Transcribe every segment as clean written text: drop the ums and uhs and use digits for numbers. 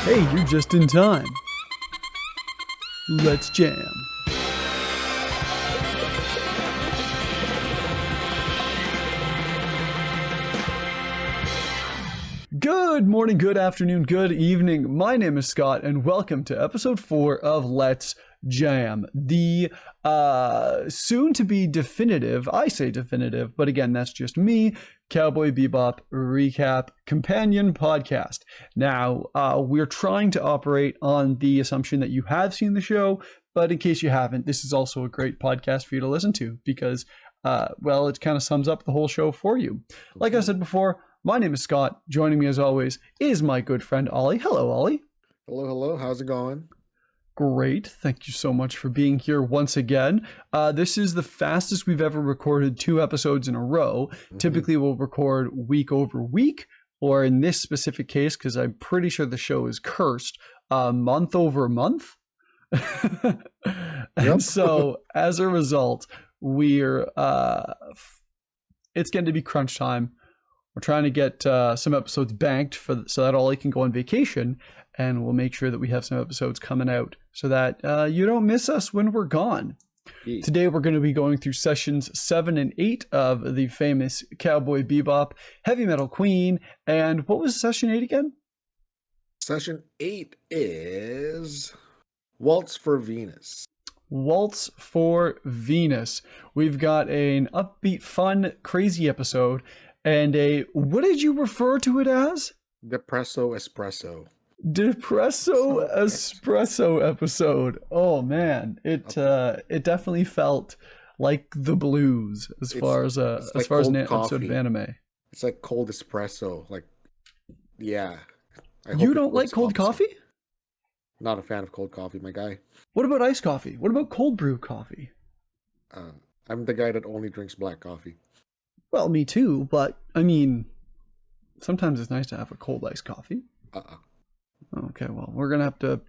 Hey, you're just in time. Let's jam. Good morning, good afternoon, good evening. My name is Scott, and welcome to episode 4 of Let's Jam, the soon-to-be definitive, I say definitive, but again, that's just me, Cowboy Bebop recap companion podcast. Now, we're trying to operate on the assumption that you have seen the show, but in case you haven't, this is also a great podcast for you to listen to because, well, it kind of sums up the whole show for you. Like I said before, my name is Scott. Joining me as always is my good friend Ollie. Hello, Ollie. Hello. How's it going? Great. Thank you so much for being here once again. This is the fastest we've ever recorded 2 episodes in a row. Typically, we'll record week over week, or in this specific case, because I'm pretty sure the show is cursed, month over month. And so, as a result, it's going to be crunch time. We're trying to get some episodes banked so that Ollie can go on vacation, and we'll make sure that we have some episodes coming out so that you don't miss us when we're gone. Jeez. Today we're going to be going through sessions 7 and 8 of the famous Cowboy Bebop, Heavy Metal Queen, and what was session 8 again? Session 8 is Waltz for Venus. Waltz for Venus. We've got an upbeat, fun, crazy episode. And what did you refer to it as? Depresso Espresso. Depresso Espresso episode. Oh man, it definitely felt like the blues as far as an episode of anime. It's like cold espresso. Like, yeah. You don't like cold coffee? Not a fan of cold coffee, my guy. What about iced coffee? What about cold brew coffee? I'm the guy that only drinks black coffee. Well, me too, but I mean, sometimes it's nice to have a cold iced coffee. Okay, well, we're gonna have to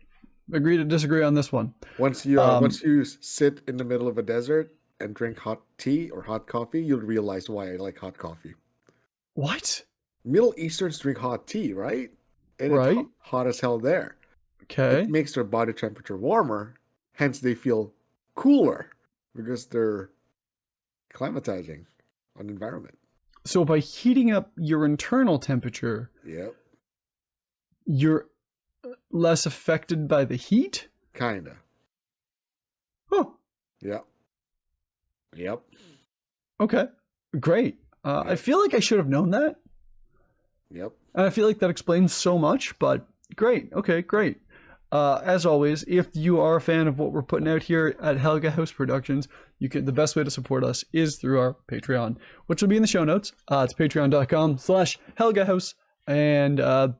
agree to disagree on this one. Once you sit in the middle of a desert and drink hot tea or hot coffee, you'll realize why I like hot coffee. What? Middle Easterns drink hot tea, right? And right. It's hot as hell there. Okay. It makes their body temperature warmer, hence they feel cooler because they're climatizing an environment. So by heating up your internal temperature, yep, you're less affected by the heat? Kinda. Huh. Yep. Okay. Great. I feel like I should have known that. Yep. And I feel like that explains so much, but great. Okay, great. As always, if you are a fan of what we're putting out here at Helga House Productions, the best way to support us is through our Patreon, which will be in the show notes. It's patreon.com/Helga House. And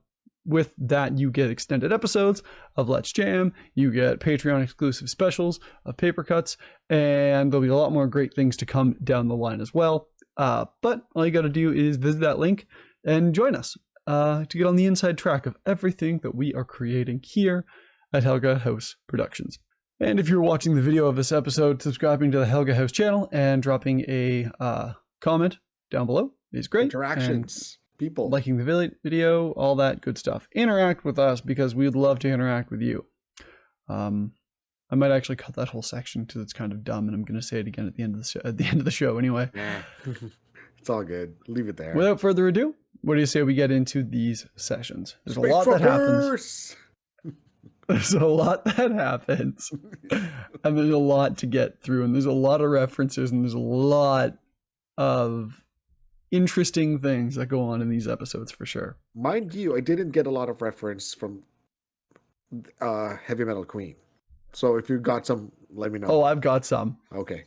with that, you get extended episodes of Let's Jam. You get Patreon exclusive specials of paper cuts, and there'll be a lot more great things to come down the line as well. But all you got to do is visit that link and join us to get on the inside track of everything that we are creating here at Helga House Productions. And if you're watching the video of this episode, subscribing to the Helga House channel and dropping a comment down below is great. Interactions, people. Liking the video, all that good stuff. Interact with us because we'd love to interact with you. I might actually cut that whole section because it's kind of dumb, and I'm going to say it again at the end of the show anyway. It's all good. Leave it there. Without further ado, what do you say we get into these sessions? There's a lot that happens. There's a lot that happens. And there's a lot to get through. And there's a lot of references. And there's a lot of interesting things that go on in these episodes for sure. Mind you, I didn't get a lot of reference from Heavy Metal Queen. So if you got some, let me know. Oh, I've got some. Okay.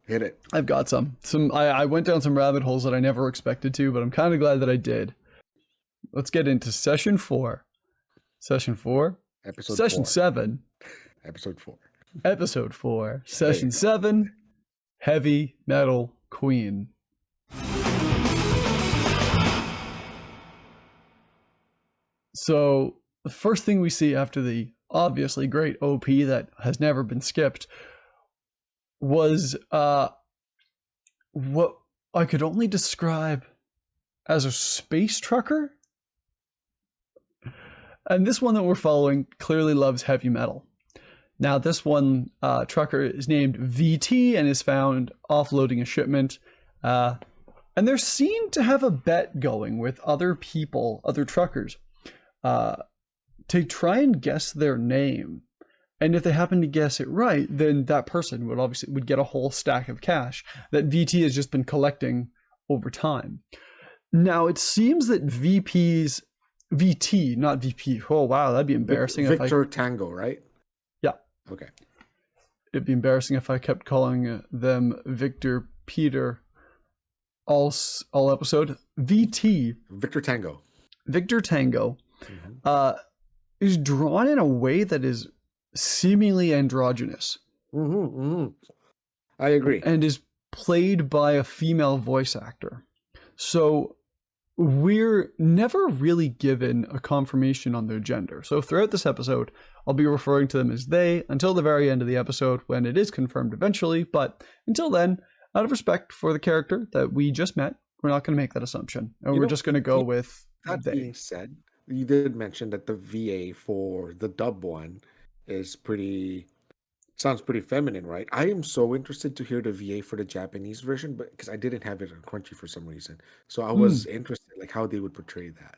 Hit it. I've got some. I went down some rabbit holes that I never expected to, but I'm kind of glad that I did. Let's get into session 4. Session 4? Session 7. Episode 4. Episode 4. Session 7. Heavy Metal Queen. So the first thing we see after the obviously great OP that has never been skipped was what I could only describe as a space trucker. And this one that we're following clearly loves heavy metal. Now, this one trucker is named VT and is found offloading a shipment. And they're seen to have a bet going with other people, other truckers, to try and guess their name. And if they happen to guess it right, then that person would get a whole stack of cash that VT has just been collecting over time. Now, it seems that VT, not VP. Oh, wow, that'd be embarrassing. Victor Tango, right? Yeah. Okay. It'd be embarrassing if I kept calling them Victor Peter all episode. VT. Victor Tango. Victor Tango is drawn in a way that is seemingly androgynous. I agree. And is played by a female voice actor. So we're never really given a confirmation on their gender. So throughout this episode, I'll be referring to them as they until the very end of the episode when it is confirmed eventually. But until then, out of respect for the character that we just met, we're not going to make that assumption. And we're just going to go with that they. Being said, you did mention that the VA for the dub one is sounds pretty feminine, right? I am so interested to hear the VA for the Japanese version, but because I didn't have it on Crunchy for some reason, so I was interested, like how they would portray that.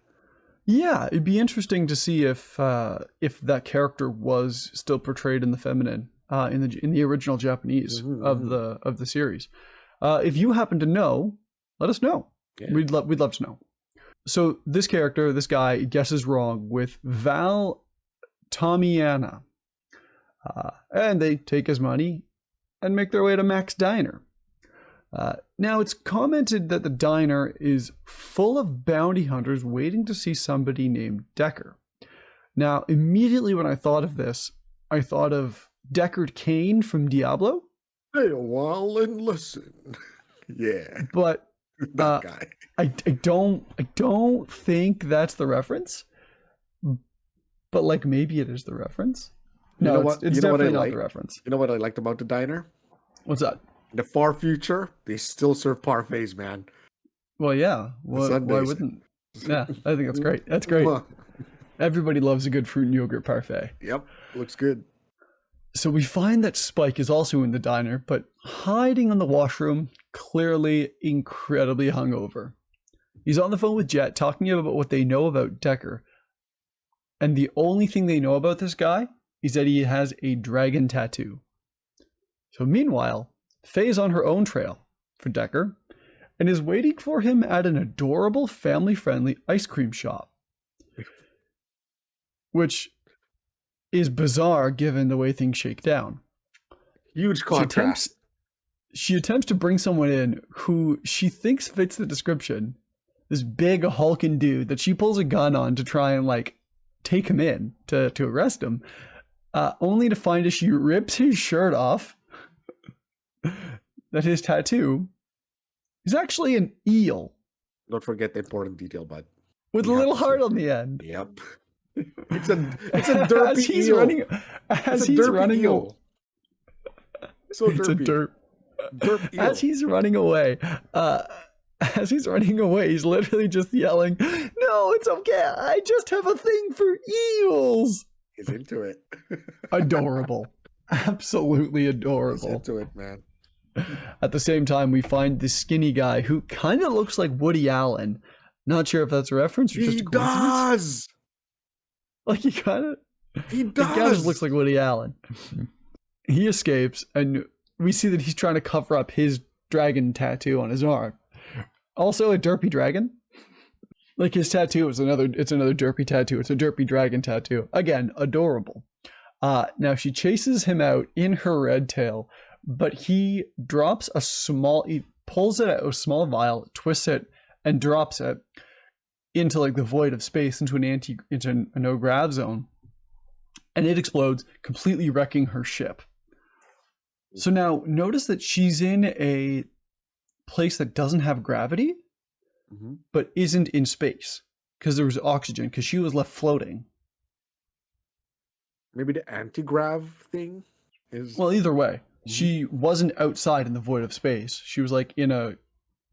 Yeah, it'd be interesting to see if that character was still portrayed in the feminine in the original Japanese of the series. If you happen to know, let us know. Yeah. We'd love to know. So this character, this guy, guesses wrong with Val Tomiana. And they take his money and make their way to Mac's Diner. Now, it's commented that the diner is full of bounty hunters waiting to see somebody named Decker. Now, immediately when I thought of this, I thought of Deckard Cain from Diablo. Stay a while and listen. Yeah. But that guy. I don't think that's the reference. But like maybe it is the reference. No, you know what? It's definitely not the reference. You know what I liked about the diner? What's that? In the far future, they still serve parfaits, man. Well, yeah. Why wouldn't? Yeah, I think that's great. That's great. Everybody loves a good fruit and yogurt parfait. Yep, looks good. So we find that Spike is also in the diner, but hiding in the washroom, clearly incredibly hungover. He's on the phone with Jet, talking about what they know about Decker. And the only thing they know about this guy is that he has a dragon tattoo. So meanwhile, Faye's on her own trail for Decker and is waiting for him at an adorable family-friendly ice cream shop. Which is bizarre given the way things shake down. Huge contrast. She attempts to bring someone in who she thinks fits the description. This big hulking dude that she pulls a gun on to try and take him in to arrest him. Only to find as she rips his shirt off that his tattoo is actually an eel. Don't forget the important detail, bud. With a little heart on the end. Yep. It's a derpy as he's eel. As he's running eel. So derpy. It's a derp eel. As he's running away, he's literally just yelling, "No, it's okay. I just have a thing for eels." He's into it. Adorable. Absolutely adorable. He's into it, man. At the same time, we find this skinny guy who kind of looks like Woody Allen. Not sure if that's a reference or just a coincidence. He kind of just looks like Woody Allen. He escapes, and we see that he's trying to cover up his dragon tattoo on his arm. Also a derpy dragon. His tattoo is another derpy tattoo. It's a derpy dragon tattoo. Again, adorable. Now she chases him out in her red tail, but he pulls it out a small vial, twists it, and drops it into the void of space, into a no grav zone. And it explodes, completely wrecking her ship. So now notice that she's in a place that doesn't have gravity, but isn't in space because there was oxygen, because she was left floating. Maybe the anti-grav thing is... Well, either way, she wasn't outside in the void of space. She was in a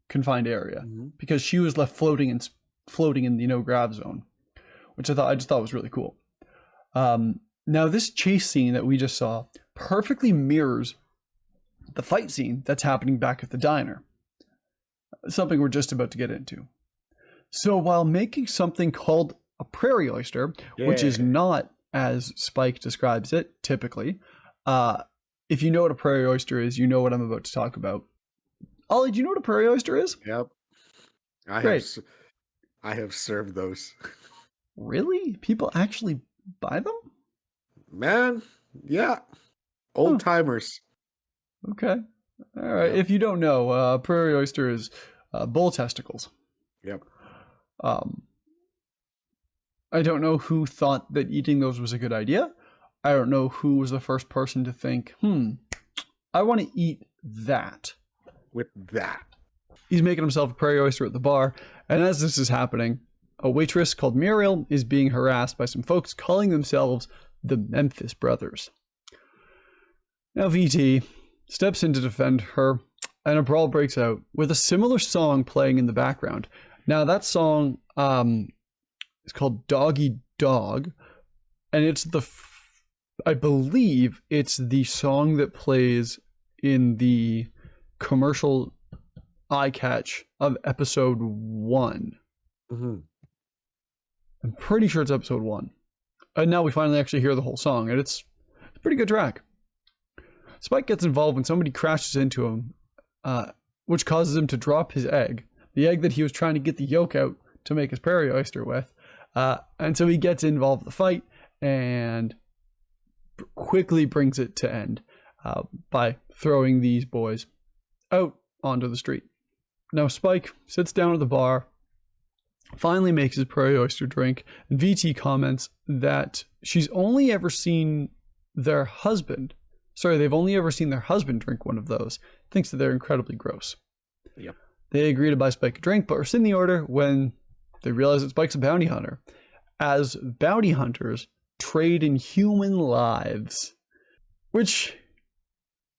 confined area because she was left floating in the no grav zone. which I just thought was really cool. Now this chase scene that we just saw perfectly mirrors the fight scene that's happening back at the diner. Something we're just about to get into. So while making something called a prairie oyster, which is not as Spike describes it typically, if you know what a prairie oyster is, you know what I'm about to talk about. Ollie, do you know what a prairie oyster is? Yep. Great. I have served those. Really? People actually buy them? Man, yeah. Old timers. Okay. All right. Yep. If you don't know, prairie oyster is bull testicles. Yep. I don't know who thought that eating those was a good idea. I don't know who was the first person to think, I want to eat that. With that. He's making himself a prairie oyster at the bar, and as this is happening, a waitress called Muriel is being harassed by some folks calling themselves the Memphis Brothers. Now VT steps in to defend her, and a brawl breaks out with a similar song playing in the background. Now that song is called Doggy Dog, and it's I believe it's the song that plays in the commercial eye catch of episode 1. Mm-hmm. I'm pretty sure it's episode 1. And now we finally actually hear the whole song, and it's a pretty good track. Spike gets involved when somebody crashes into him, which causes him to drop his egg, the egg that he was trying to get the yolk out to make his prairie oyster with. And so he gets involved in the fight and quickly brings it to end by throwing these boys out onto the street. Now Spike sits down at the bar, finally makes his prairie oyster drink, and VT comments that she's only ever seen their husband. They've only ever seen their husband drink one of those. Thinks that they're incredibly gross. Yep. They agree to buy Spike a drink, but rescind the order when they realize that Spike's a bounty hunter, as bounty hunters trade in human lives, which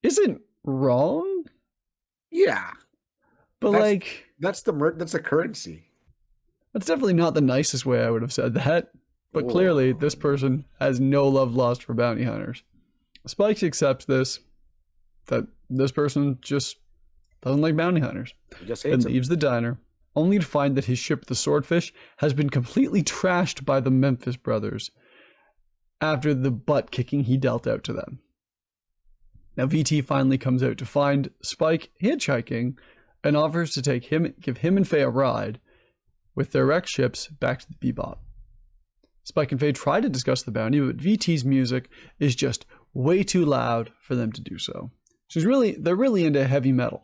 isn't wrong. Yeah, but that's the currency. That's definitely not the nicest way I would have said that. But clearly, this person has no love lost for bounty hunters. Spike accepts that this person just doesn't like bounty hunters, and leaves the diner, only to find that his ship, the Swordfish, has been completely trashed by the Memphis Brothers after the butt kicking he dealt out to them. Now VT finally comes out to find Spike hitchhiking and offers to give him and Faye a ride with their wrecked ships back to the Bebop. Spike and Faye try to discuss the bounty, but VT's music is just way too loud for them to do so. They're really into heavy metal.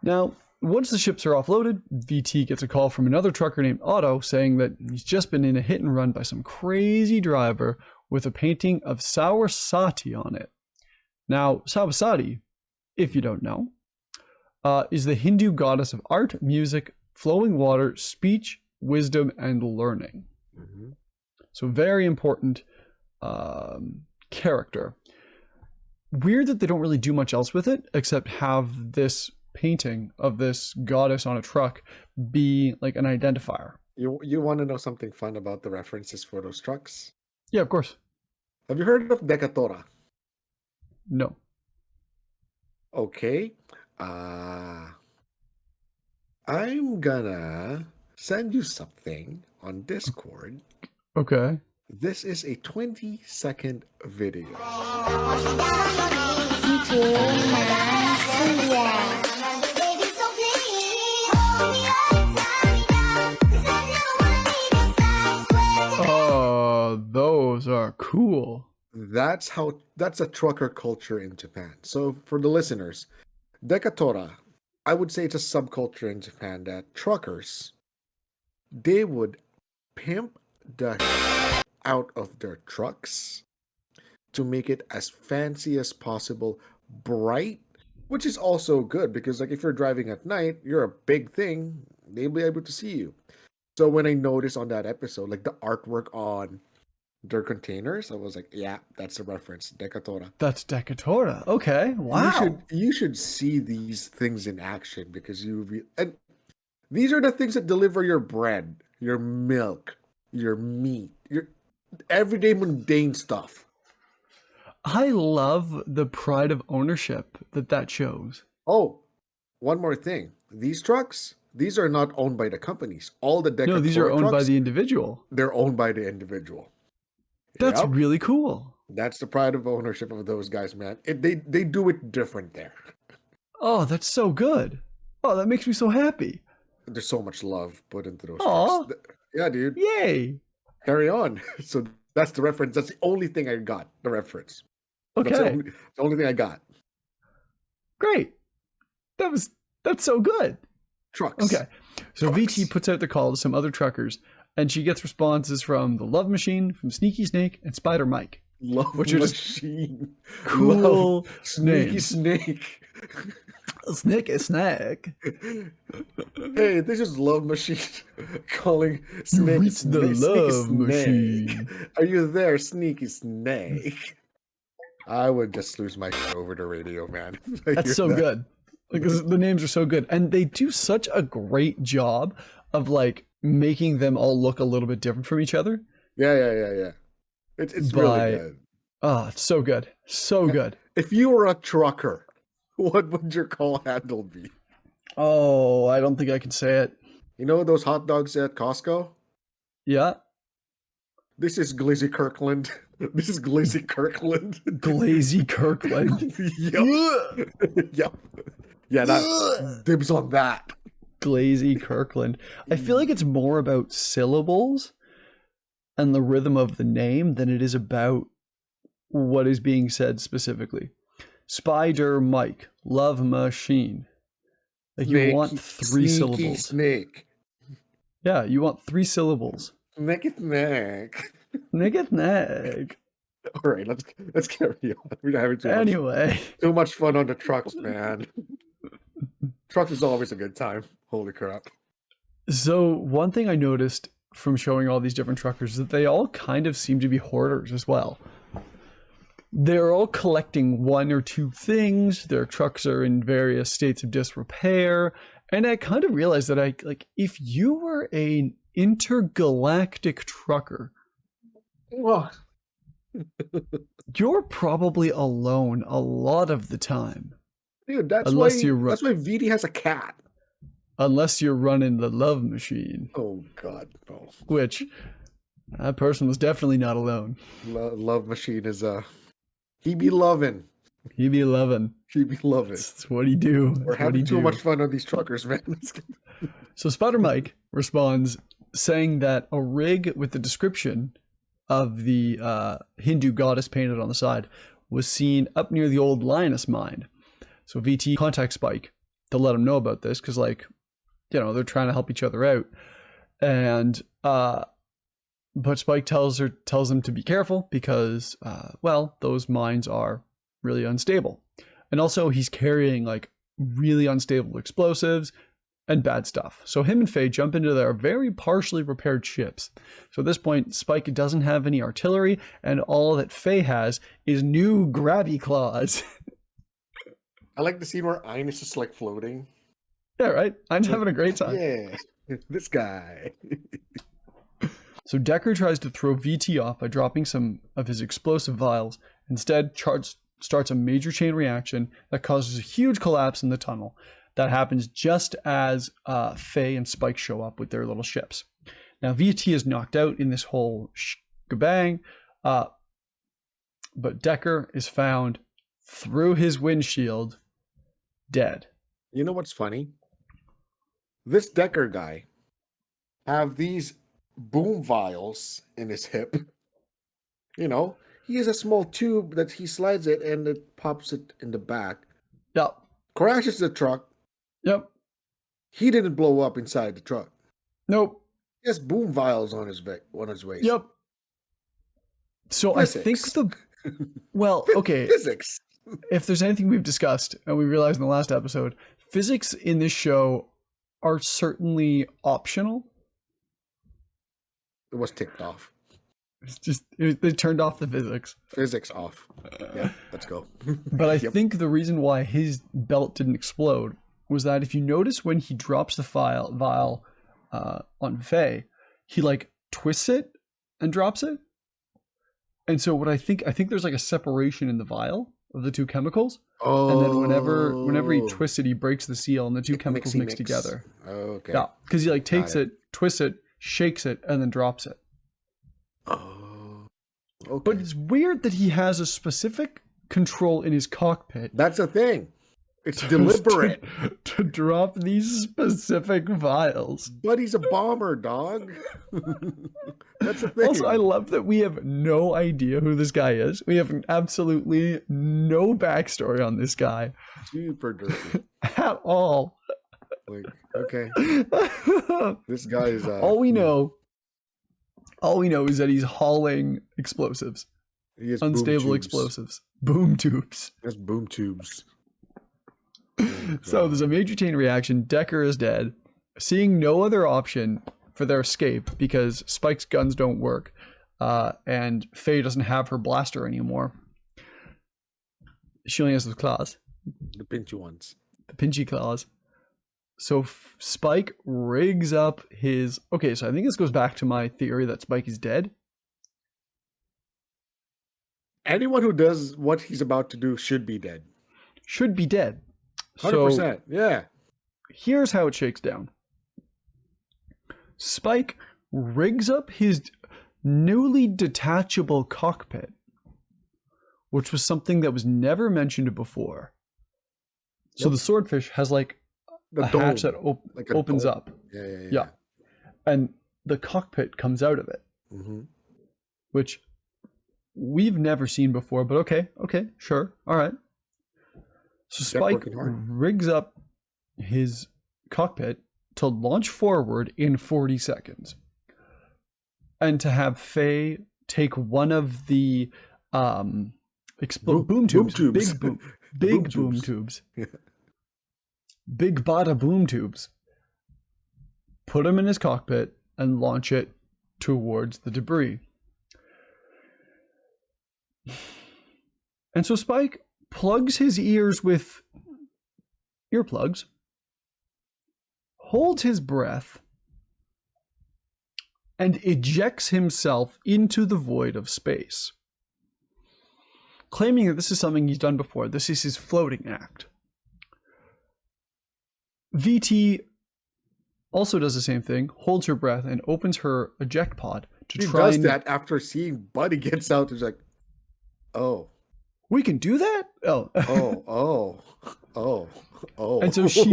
Now, once the ships are offloaded, VT gets a call from another trucker named Otto saying that he's just been in a hit and run by some crazy driver with a painting of Saraswati on it. Now, Saraswati, if you don't know, is the Hindu goddess of art, music, flowing water, speech, wisdom, and learning. Mm-hmm. So very important character. Weird that they don't really do much else with it except have this painting of this goddess on a truck be like an identifier. You want to know something fun about the references for those trucks? Yeah, of course. Have you heard of Decatora? No. Okay. I'm gonna send you something on Discord. Okay. This is a 20-second video. Oh, those are cool. That's a trucker culture in Japan. So for the listeners, Decatora, I would say it's a subculture in Japan that truckers, they would pimp the out of their trucks to make it as fancy as possible, bright, which is also good because like if you're driving at night, you're a big thing, they'll be able to see you. So when I noticed on that episode, like the artwork on their containers, I was like, yeah, that's a reference, Decatora. That's Decatora. Okay, wow. You should see these things in action because and These are the things that deliver your bread, your milk, your meat, your everyday mundane stuff. I love the pride of ownership that shows. Oh, one more thing. These trucks, these are not owned by the companies. All the No, these are Decatora owned by trucks, the individual. they're owned by the individual. That's Yep. really cool. That's the pride of ownership of those guys, man. They do it different there. Oh, that's so good. Oh, that makes me so happy. There's so much love put into those trucks. Aw, Yeah, dude. yay. Carry on. So that's the reference. That's the only thing I got. The reference. That's Okay, the only thing I got. great. That's so good. Trucks. Okay, so Trucks. VT puts out the call to some other truckers, and she gets responses from the Love Machine, from Sneaky Snake, and Spider Mike. Love Which are just Machine. cool Love Sneaky names. Snake. Sneaky Snake. Hey, this is Love Machine calling You Snake. reached the Love Snake. Machine. Are you there, Sneaky Snake? I would just lose my shit over the radio, man. I That's hear so that. good. Because the names are so good. And they do such a great job of like making them all look a little bit different from each other. Yeah. It's By- really good. Oh, it's so good. So good. If you were a trucker, what would your call handle be? Oh, I don't think I can say it. You know those hot dogs at Costco? Yeah. This is Glizzy Kirkland. This is Glizzy Kirkland. Glazy Kirkland. Yep. Yep. Yeah, that dibs on that. Glazy Kirkland. I feel like it's more about syllables and the rhythm of the name than it is about what is being said specifically. Spider Mike, Love Machine. Like you want three Sneaky syllables. Snake. Yeah, you want three syllables. Snaky Snake. Nigga nag. All right, let's carry on. We're having Anyway, too much fun on the trucks, man. Trucks is always a good time. Holy crap. so one thing I noticed from showing all these different truckers is that they all kind of seem to be hoarders as well. They're all collecting one or two things. Their trucks are in various states of disrepair. And I kind of realized that if you were an intergalactic trucker, Well, you're probably alone a lot of the time. dude, that's Unless why you're that's why VD has a cat. Unless you're running the Love Machine, Oh God, no. which that person was definitely not alone. Love Machine is he be loving. He be loving. He be loving. That's what he do. We're That's what he having too do. much fun on these truckers, man. So Spider Mike responds saying that a rig with the description of the Hindu goddess painted on the side was seen up near the old lioness mine. So VT contacts Spike to let him know about this because, they're trying to help each other out. And but Spike tells them to be careful because, those mines are really unstable. And also he's carrying really unstable explosives and bad stuff. So him and Faye jump into their very partially repaired ships. So at this point, Spike doesn't have any artillery, and all that Faye has is new grabby claws. I like the scene where Ein is just floating. Yeah, right? I'm having a great time. Yeah, this guy. So Decker tries to throw VT off by dropping some of his explosive vials. Instead, starts a major chain reaction that causes a huge collapse in the tunnel. That happens just as Faye and Spike show up with their little ships. Now, VT is knocked out in this whole shebang, but Decker is found through his windshield, dead. You know what's funny? This Decker guy have these boom vials in his hip. He has a small tube that he slides it and it pops it in the back. Yep. Crashes the truck. Yep. He didn't blow up inside the truck. Nope. He has boom vials on his waist. Yep. So Physics. I think okay. Physics. If there's anything we've discussed, and we realized in the last episode, physics in this show are certainly optional. It was ticked off. It's just they turned off the physics. Physics off. Yeah, let's go. But I Yep. think the reason why his belt didn't explode was that if you notice when he drops the vial on Faye, he like twists it and drops it. And so what I think there's like a separation in the vial of the two chemicals. And then whenever he twists it, he breaks the seal and the two chemicals mix together. Okay. Yeah, because he like takes it, twists it, shakes it, and then drops it. Oh. Okay. But it's weird that he has a specific control in his cockpit. That's a thing. It's deliberate. To drop these specific vials. But he's a bomber, dog. That's the thing. Also, I love that we have no idea who this guy is. We have absolutely no backstory on this guy. Super dirty. At all. Like, okay. This guy is... all we know is that he's hauling explosives. He has unstable explosives. Boom tubes. That's boom tubes. So there's a major chain reaction. Decker is dead. Seeing no other option for their escape because Spike's guns don't work, and Faye doesn't have her blaster anymore. She only has those claws. The pinchy ones. The pinchy claws. So Spike rigs up his... Okay, so I think this goes back to my theory that Spike is dead. Anyone who does what he's about to do should be dead. Should be dead. 100%. So, yeah. Here's how it shakes down. Spike rigs up his newly detachable cockpit, which was something that was never mentioned before. So the swordfish has like a hatch that opens up. Yeah. And the cockpit comes out of it, which we've never seen before, but okay, sure, all right. So Spike rigs up his cockpit to launch forward in 40 seconds. And to have Faye take one of the boom tubes. Big boom tubes. Yeah. Big bada boom tubes. Put him in his cockpit and launch it towards the debris. And so Spike plugs his ears with earplugs, holds his breath, and ejects himself into the void of space, claiming that this is something he's done before. This is his floating act. VT also does the same thing, holds her breath, and opens her eject pod to try. He does that after seeing Buddy gets out. He's like, oh. We can do that? Oh. And so she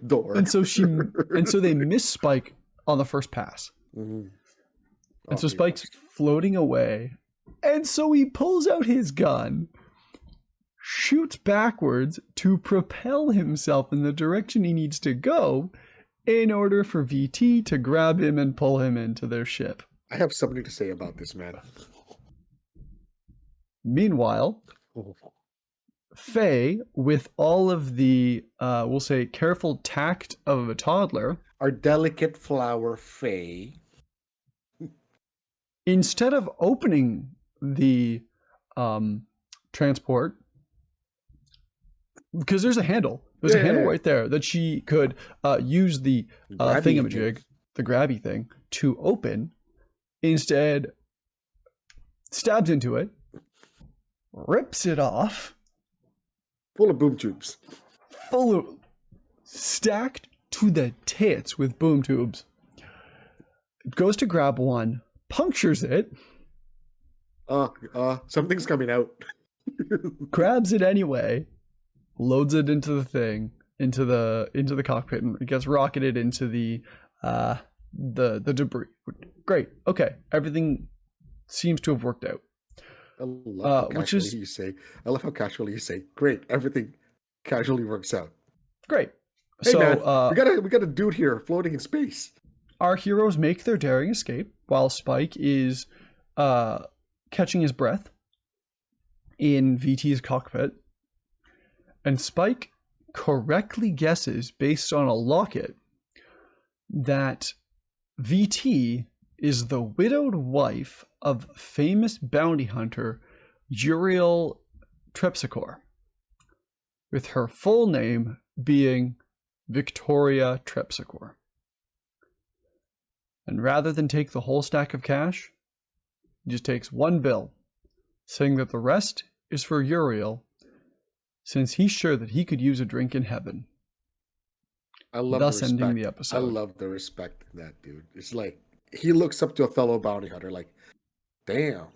door. And so they miss Spike on the first pass. Mm-hmm. And so Spike's floating away. And so he pulls out his gun, shoots backwards to propel himself in the direction he needs to go in order for VT to grab him and pull him into their ship. I have something to say about this, man. Meanwhile, Faye, with all of the, we'll say, careful tact of a toddler, our delicate flower Faye, instead of opening the transport, because there's a handle. There's a handle right there that she could use the thingamajig, the grabby thing, to open. Instead, stabs into it, rips it off. Full of boom tubes. Stacked to the tits with boom tubes. Goes to grab one, punctures it. Something's coming out. Grabs it anyway, loads it into the thing, into the cockpit, and it gets rocketed into the debris. Great. Okay. Everything seems to have worked out. I love how casually you say, great, everything casually works out. Great. Hey, so man, we got a dude here floating in space. Our heroes make their daring escape while Spike is catching his breath in VT's cockpit. And Spike correctly guesses, based on a locket, that VT is the widowed wife of famous bounty hunter Uriel Trepsichore, with her full name being Victoria Trepsicore. And rather than take the whole stack of cash, he just takes one bill, saying that the rest is for Uriel, since he's sure that he could use a drink in heaven. I love the Thus ending the respect. I episode. love the respect in that dude. It's like he looks up to a fellow bounty hunter, like, damn,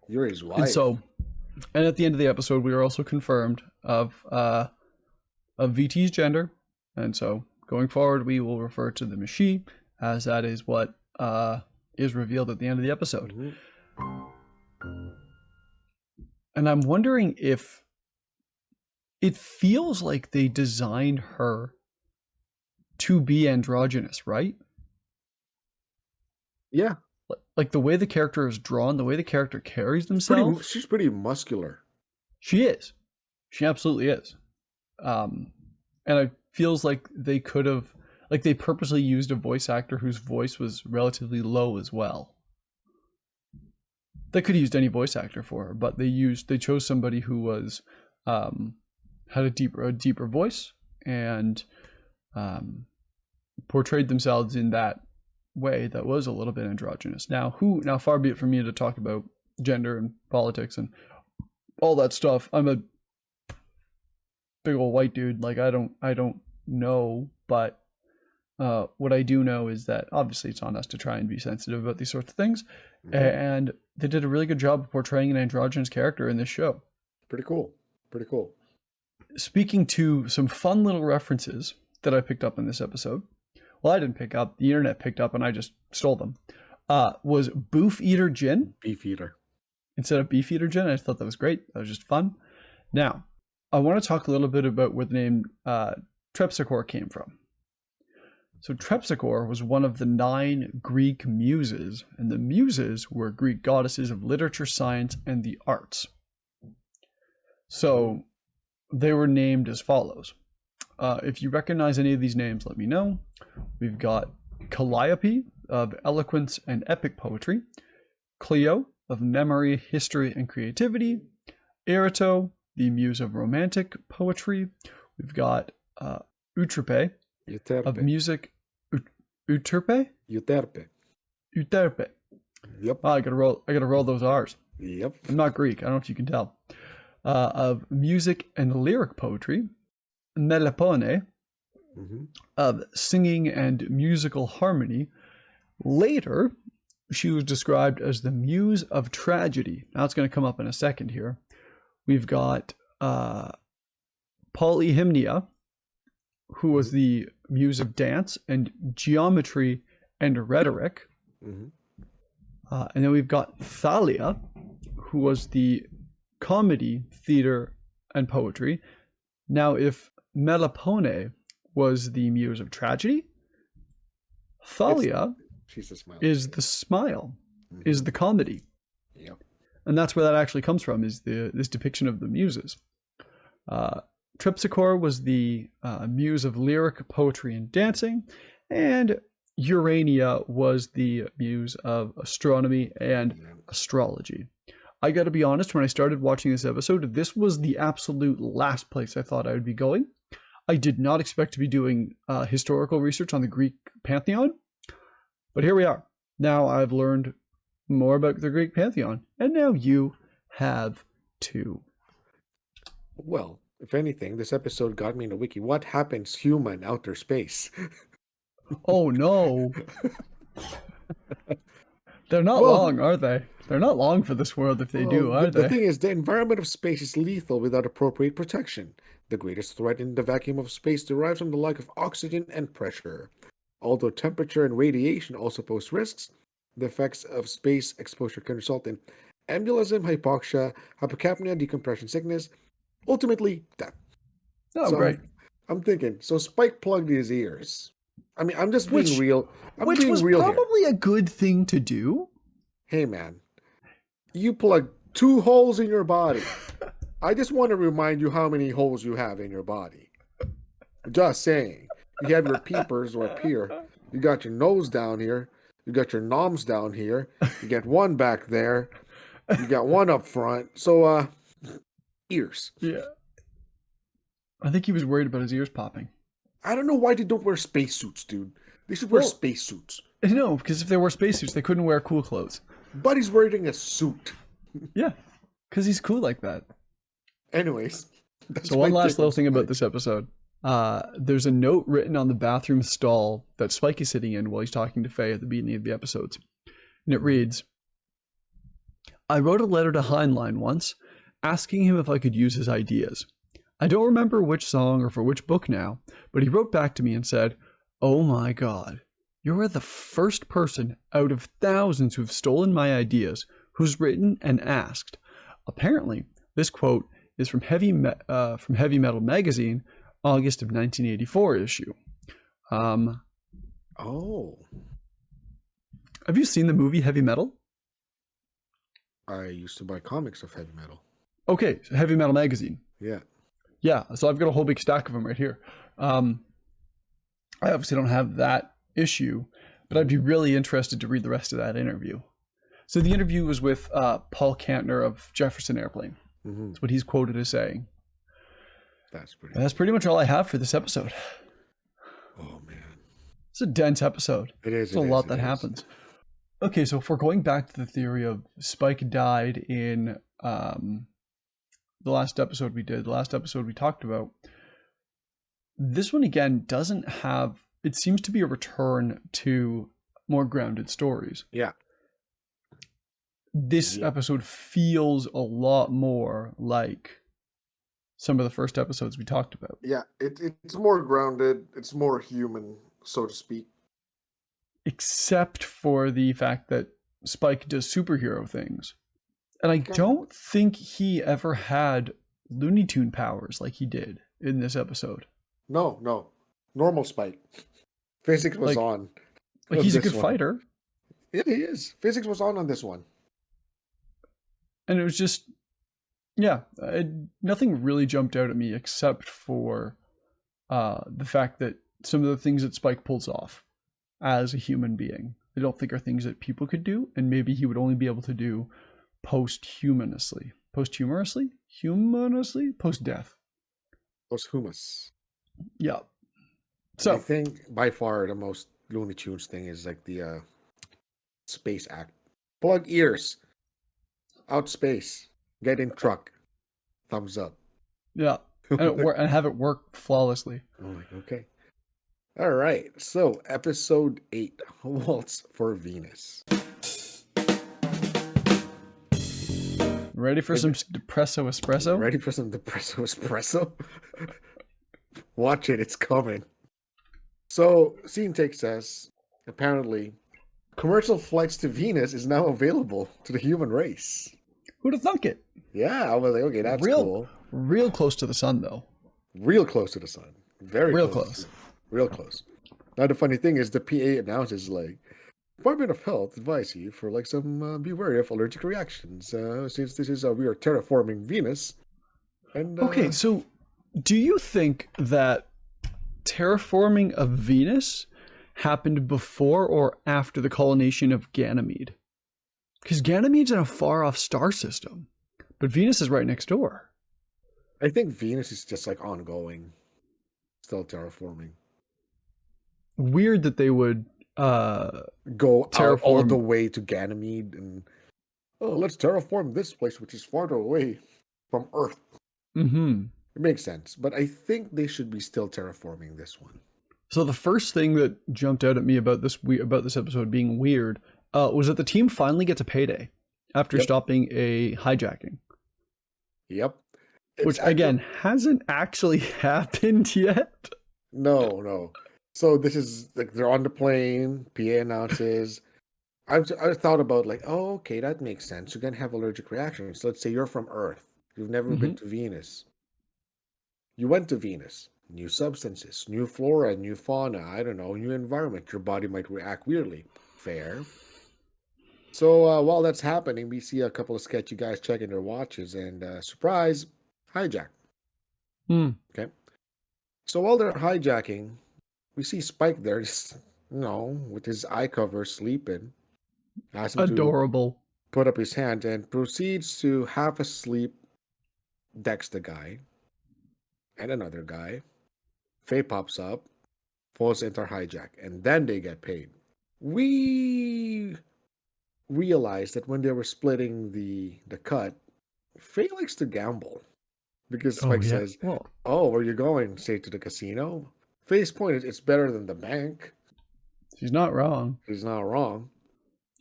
you're his wife. And so, and at the end of the episode, we are also confirmed of VT's gender, and so going forward, we will refer to them as she, as that is what is revealed at the end of the episode. Mm-hmm. And I'm wondering if it feels like they designed her to be androgynous, right? Yeah, Like the way the character is drawn, the way the character carries themselves. she's pretty muscular. She is. She absolutely is. And it feels like they could have, like they purposely used a voice actor whose voice was relatively low as well. They could have used any voice actor for her, but they chose somebody who was had a deeper voice and portrayed themselves in that way that was a little bit androgynous. Now far be it from me to talk about gender and politics and all that stuff. I'm a big old white dude. Like I don't know, but what I do know is that obviously it's on us to try and be sensitive about these sorts of things. Mm-hmm. And they did a really good job of portraying an androgynous character in this show. Pretty cool. Speaking to some fun little references that I picked up in this episode, well, I didn't pick up, the internet picked up and I just stole them, was Boof Eater Gin. Beef Eater. Instead of Beef Eater Gin. I just thought that was great. That was just fun. Now, I want to talk a little bit about where the name Trepsicore came from. So Trepsicore was one of the 9 Greek muses, and the muses were Greek goddesses of literature, science, and the arts. So they were named as follows. If you recognize any of these names, let me know. We've got Calliope of eloquence and epic poetry, Clio of memory, history, and creativity, Erato, the muse of romantic poetry. We've got Euterpe of music. Euterpe. Yep. Oh, I gotta roll those R's. Yep. I'm not Greek. I don't know if you can tell. Of music and lyric poetry, Melopone, of singing and musical harmony. Later, she was described as the muse of tragedy. Now it's going to come up in a second here. We've got Polyhymnia, who was the muse of dance and geometry and rhetoric. And then we've got Thalia, who was the comedy, theater, and poetry. Now, if Melopone was the muse of tragedy, Thalia is the smile, is the comedy. Yep. And that's where that actually comes from, is this depiction of the muses. Tripsichore was the muse of lyric, poetry, and dancing, and Urania was the muse of astronomy and astrology. I gotta be honest, when I started watching this episode, this was the absolute last place I thought I would be going. I did not expect to be doing historical research on the Greek pantheon, but here we are. Now I've learned more about the Greek pantheon, and now you have too. Well, if anything, this episode got me in a wiki. What happens human outer space? Oh no. They're not long, are they? They're not long for this world if they do, are they? The thing is, the environment of space is lethal without appropriate protection. The greatest threat in the vacuum of space derives from the lack of oxygen and pressure. Although temperature and radiation also pose risks, the effects of space exposure can result in embolism, hypoxia, hypocapnia, decompression sickness, ultimately death. Oh, so great. I'm thinking, so Spike plugged his ears. I mean, I'm just being real. Which was probably a good thing to do. Hey, man, you plug 2 holes in your body. I just want to remind you how many holes you have in your body. Just saying. You have your peepers up here. You got your nose down here. You got your noms down here. You got one back there. You got one up front. So, ears. Yeah. I think he was worried about his ears popping. I don't know why they don't wear spacesuits, dude. They should wear Well, spacesuits. no, because if they wore spacesuits, they couldn't wear cool clothes. But he's wearing a suit. Yeah, because he's cool like that. Anyways, So that's my one last take on little thing about Spike. this episode. There's a note written on the bathroom stall that Spike is sitting in while he's talking to Faye at the beginning of the episodes. And it reads, I wrote a letter to Heinlein once, asking him if I could use his ideas. I don't remember which song or for which book now, but he wrote back to me and said, oh my God, you are the first person out of thousands who've stolen my ideas who's written and asked. Apparently, this quote is from Heavy Metal Magazine, August of 1984 issue. Oh, Have you seen the movie Heavy Metal? I used to buy comics of heavy metal. Okay, so Heavy Metal Magazine. Yeah. Yeah, so I've got a whole big stack of them right here. I obviously don't have that issue, but I'd be really interested to read the rest of that interview. So the interview was with Paul Kantner of Jefferson Airplane. Mm-hmm. That's what he's quoted as saying. That's pretty. And that's pretty much all I have for this episode. Oh man, It's a dense episode. it is. It's a lot that happens. Okay, so if we're going back to the theory of Spike died in the last episode we did, the last episode we talked about, this one again doesn't have, it seems to be a return to more grounded stories. Yeah. This episode feels a lot more like some of the first episodes we talked about. Yeah, it's more grounded. It's more human, so to speak. Except for the fact that Spike does superhero things. And I don't think he ever had Looney Tune powers like he did in this episode. No. Normal Spike. Physics was on. Like he's a good fighter. Yeah, he is. Physics was on this one. And it was just, yeah, nothing really jumped out at me except for the fact that some of the things that Spike pulls off as a human being, I don't think are things that people could do, and maybe he would only be able to do post-death. Posthumous. Yeah. So I think by far the most Looney Tunes thing is like the space act. Plug ears. Out space. Get in truck. Thumbs up. Yeah. And have it work flawlessly. Oh, okay. All right. So, episode 8, Waltz for Venus. Ready for some Depresso espresso? Ready for some Depresso espresso? Watch it, it's coming. So, scene takes us, apparently, commercial flights to Venus is now available to the human race. Who'd have thunk it? Yeah, I was like, okay, that's cool. Real close to the sun, though. Real close to the sun. Very real close. Real close. Now, the funny thing is, the PA announces, like, Department of Health advise you for, like, some, be wary of allergic reactions, since this is, we are terraforming Venus. And okay, so do you think that terraforming of Venus happened before or after the colonization of Ganymede? Because Ganymede's in a far-off star system, but Venus is right next door. I think Venus is just, like, ongoing. Still terraforming. Weird that they would go out all the way to Ganymede and, oh, let's terraform this place, which is farther away from Earth. Mm-hmm. It makes sense, but I think they should be still terraforming this one. So the first thing that jumped out at me about this episode being weird was that the team finally gets a payday after stopping a hijacking. Yep. Which, again, hasn't actually happened yet. No. So this is, like, they're on the plane, PA announces. I thought about, like, oh, okay, that makes sense. You're going to have allergic reactions. Let's say you're from Earth. You've never been to Venus. You went to Venus. New substances, new flora, new fauna, I don't know, new environment. Your body might react weirdly. Fair. So while that's happening, we see a couple of sketchy guys checking their watches and, surprise, hijack. Okay. So while they're hijacking, we see Spike there, just, with his eye cover, sleeping. Asks him Adorable. To put up his hand and proceeds to half asleep dex the guy. and another guy. Faye pops up, falls into hijack, and then they get paid. We realized that when they were splitting the cut, Faye likes to gamble because Oh Spike yeah. says, Well, "Oh, where you going? Say to the casino." Faye's point is it's better than the bank. she's not wrong, He's not wrong.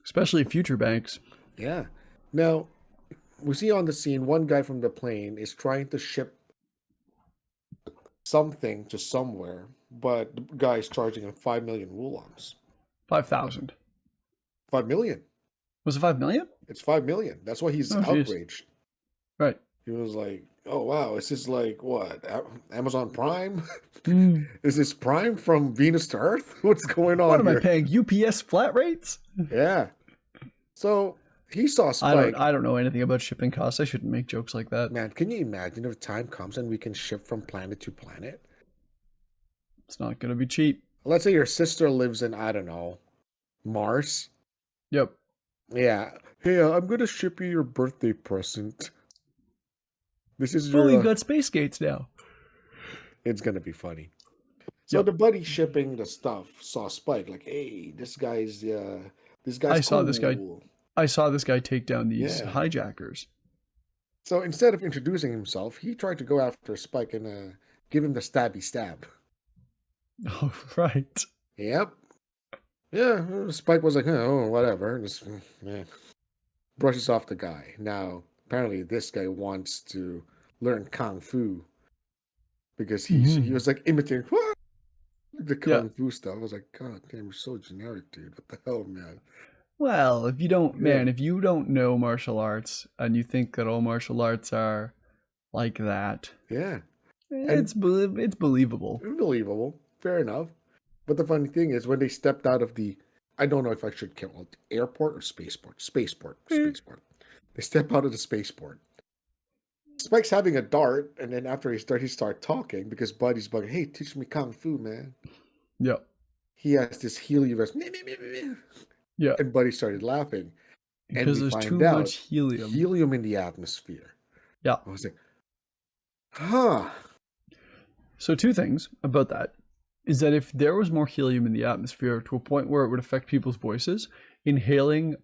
especially future banks. Yeah. Now we see on the scene one guy from the plane is trying to ship something to somewhere, but the guy is charging him 5 million wulongs. 5,000. 5 million. Was it 5 million? It's 5 million. That's why he's Oh jeez. outraged. Right. He was like, "Oh wow, is this like what? Amazon Prime? Mm. Is this Prime from Venus to Earth? What's going What on am I here?" paying? UPS flat rates? Yeah. So he saw I Spike. don't know anything about shipping costs. I shouldn't make jokes like that. Man, can you imagine if time comes and we can ship from planet to planet? It's not gonna be cheap. Let's say your sister lives in, I don't know, Mars. Yep. Yeah. Hey, I'm gonna ship you your birthday present. This is Oh, your. you've got space gates now. It's gonna be funny. So Yep. the buddy shipping the stuff saw Spike like, "Hey, this guy's I cool." saw this guy take down these Yeah. hijackers. So instead of introducing himself, he tried to go after Spike and give him the stabby stab. Oh, right. Yep. Yeah. Spike was like, "Oh, whatever." Just brushes off the guy. Now, apparently, this guy wants to learn kung fu because he was like imitating the Yeah. kung fu stuff. I was like, "God damn, you're so generic, dude. What the hell, man?" Well, if you don't, Yeah. man, if you don't know martial arts and you think that all martial arts are like that, Yeah. it's believable. Unbelievable. Fair enough. But the funny thing is, when they stepped out of the, I don't know if I should call it airport or spaceport. Spaceport. They step out of the spaceport. Spike's having a dart, and then after he start talking because Buddy's bugging, "Hey, teach me kung fu, man." Yep. He has this helium vest, Yeah. and Buddy started laughing, and Because we there's find too out much helium. helium in the atmosphere. Yeah. I was like, huh. So two things about that is that if there was more helium in the atmosphere to a point where it would affect people's voices, inhaling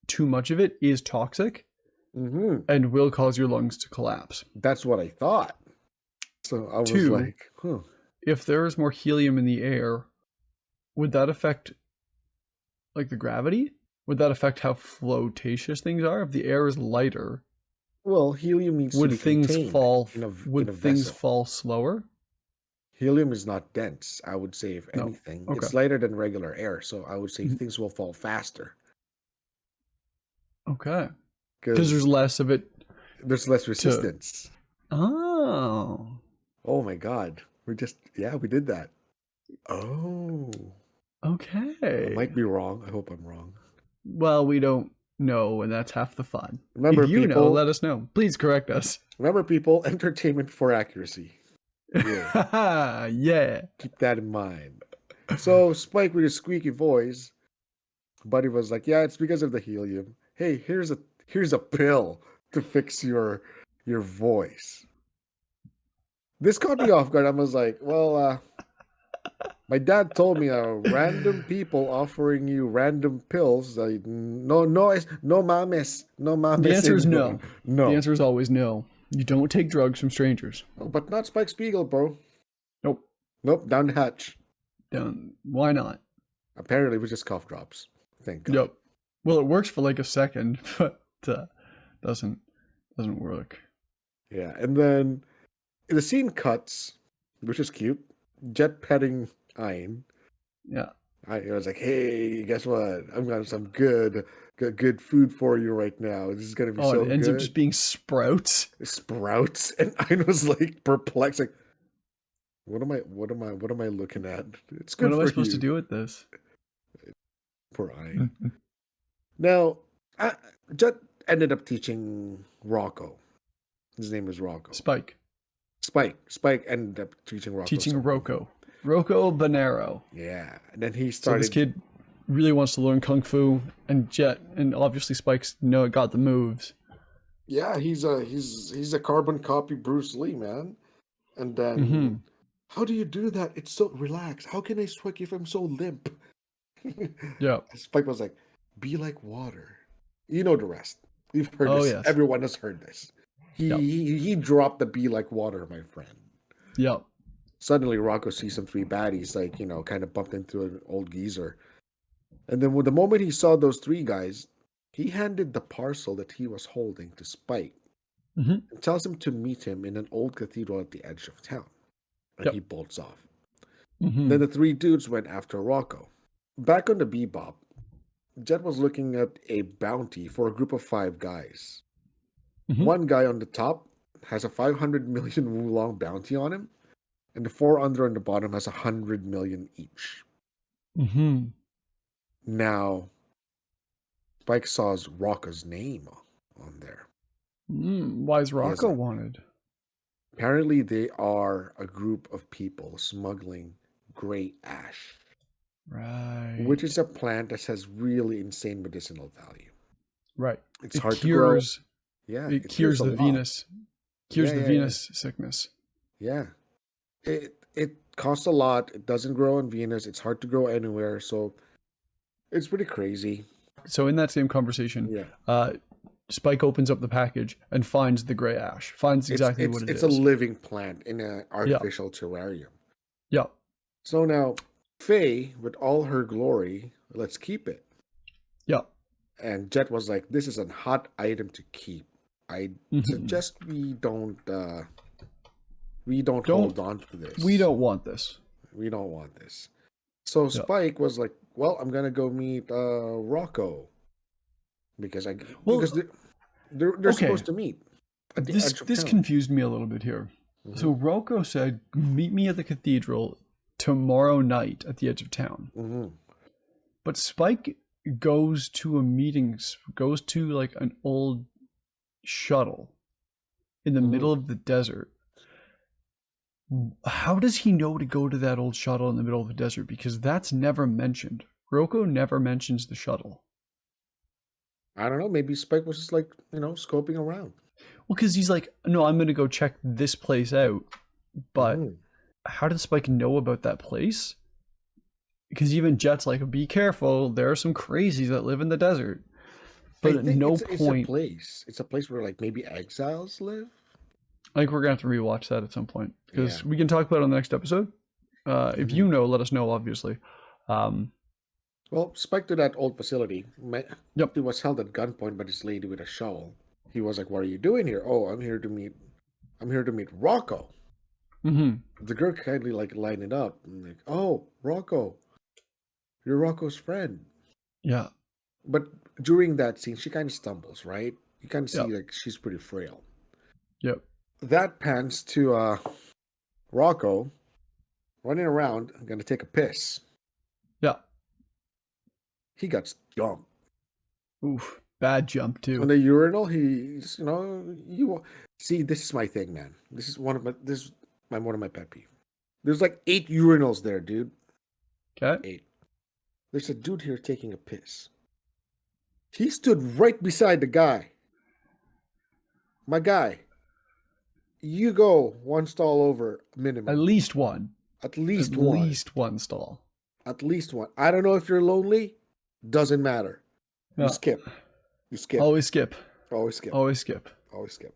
too much of it is toxic and will cause your lungs to collapse. That's what I thought. So I was Two, like, huh. if there is more helium in the air, would that affect like the gravity? Would that affect how floatatious things are? If the air is lighter, Well, helium needs to would be things contained fall? in a Would things vessel. fall slower? Helium is not dense. I would say, if No. anything, Okay. it's lighter than regular air. So I would say things will fall faster Okay. Because because there's less of it. there's less resistance. Oh. Oh my God. We did that. Oh. Okay. I might be wrong. I hope I'm wrong. Well, we don't know, and that's half the fun. Remember, if you know, people, let us know. Please correct us. entertainment for accuracy. Yeah. Yeah. Keep that in mind. So Spike with his squeaky voice, Buddy was like, "Yeah, it's because of the helium. Hey, here's a pill to fix your voice." This caught me off guard. I was like, "Well, my dad told me random people offering you random pills. No mames, no mames." The answer is no. No. The answer is always no. You don't take drugs from strangers. Oh, but not Spike Spiegel, bro. Nope. Nope, down the hatch. Don't. Why not? Apparently, it was just cough drops. Thank God. Yep. Well, it works for like a second, but doesn't work. Yeah, and then the scene cuts, which is cute. Jet petting Ein. Yeah. I was like, "Hey, guess what? I've got some good food for you right now. This is gonna be so it ends good." up just being sprouts. Sprouts, and Ein was like perplexed, like, what am I looking at? It's good What am for I supposed to you." do with this? Poor Ein. Now, Jet ended up teaching Rocco. His name is Rocco. Spike. Spike ended up teaching Rocco. Teaching Rocco. Rocco Bonero. Yeah, and then he So started. this kid really wants to learn kung fu, and Jet, and obviously Spike's got the moves. Yeah, he's a carbon copy Bruce Lee, man. And then, Mm-hmm. how do you do that? It's so relaxed. How can I strike if I'm so limp? Yeah. Spike was like, be like water. You know the rest. You've heard Oh this. yes. Everyone has heard this. Yep. He dropped the be like water, my friend. Yep. Suddenly, Rocco sees some three baddies, like, kind of bumped into an old geezer. And then, with the moment he saw those three guys, he handed the parcel that he was holding to Spike Mm-hmm. and tells him to meet him in an old cathedral at the edge of town. And he Yep. bolts off. Then Mm-hmm. the three dudes went after Rocco. Back on the Bebop, Jet was looking at a bounty for a group of five guys. Mm-hmm. One guy on the top has a 500 million Wulong bounty on him, and the four under on the bottom has 100 million each. Mm-hmm. Now, Spike saw Rocco's name on there. Why is He has Rocco wanted? apparently they are a group of people smuggling gray ash, which Right. is a plant that has really insane medicinal value. Right. It's It hard to grow. cures. Yeah, It it cures cures a the lot. Venus. Cures Yeah, the yeah, yeah, Venus sickness. yeah. It costs a lot. It doesn't grow on Venus. It's hard to grow anywhere. So it's pretty crazy. So in that same conversation, Yeah, uh, Spike opens up the package and finds the gray ash. Finds it's exactly it's what it it's a is. living plant in an Yeah. artificial terrarium. Yeah. So now, Faye, with all her glory, let's keep it. Yeah. And Jet was like, "This is a hot item to keep. I Mm-hmm. suggest we don't Don't. hold on to We this. don't want this. We don't want this." So Yeah. Spike was like, "Well, I'm gonna go meet Rocco because I because Well, they're okay. supposed to meet at the This edge of this town." confused me a little bit here. Hmm. So Rocco said, "Meet me at the cathedral tomorrow night at the edge of town." Hmm. But Spike goes to a meeting, goes to like an old shuttle in the Hmm. middle of the desert. How does he know to go to that old shuttle in the middle of the desert? Because that's never mentioned. Rocco never mentions the shuttle. I don't know. Maybe Spike was just like scoping around. Well, because he's like, no, I'm going to go check this place out. But Hmm. how did Spike know about that place? Because even Jet's like, be careful. There are some crazies that live in the desert. I But at think no it's a point, place. It's a place where like maybe exiles live. I think we're going to have to rewatch that at some point. Yeah. Because we can talk about it on the next episode. If Hmm. you know, let us know, obviously. Um, Well, Spike to that old facility. yep. He was held at gunpoint by this lady with a shovel. He was like, "What are you doing here?" "Oh, I'm here to meet Rocco." Mm-hmm. The girl kindly like lined it up. I'm like, "Oh, Rocco, you're Rocco's friend." Yeah. But during that scene, she kind of stumbles, right? You kind of see Yep. like she's pretty frail. Yep. That pans to Rocco running around, gonna take a piss. Yeah. He got jumped. Oof. Bad jump, On too. the urinal, he's you see. This is my thing, man. This is one of my pet peeve. There's like 8 urinals there, dude. Okay. 8. There's a dude here taking a piss. He stood right beside the guy. My guy, you go one stall over At minimum. least one. At At least one. least one stall. At least one. I don't know if you're lonely. Doesn't matter. You Yeah. skip. You skip. Always skip. Always skip. Always skip. Always skip.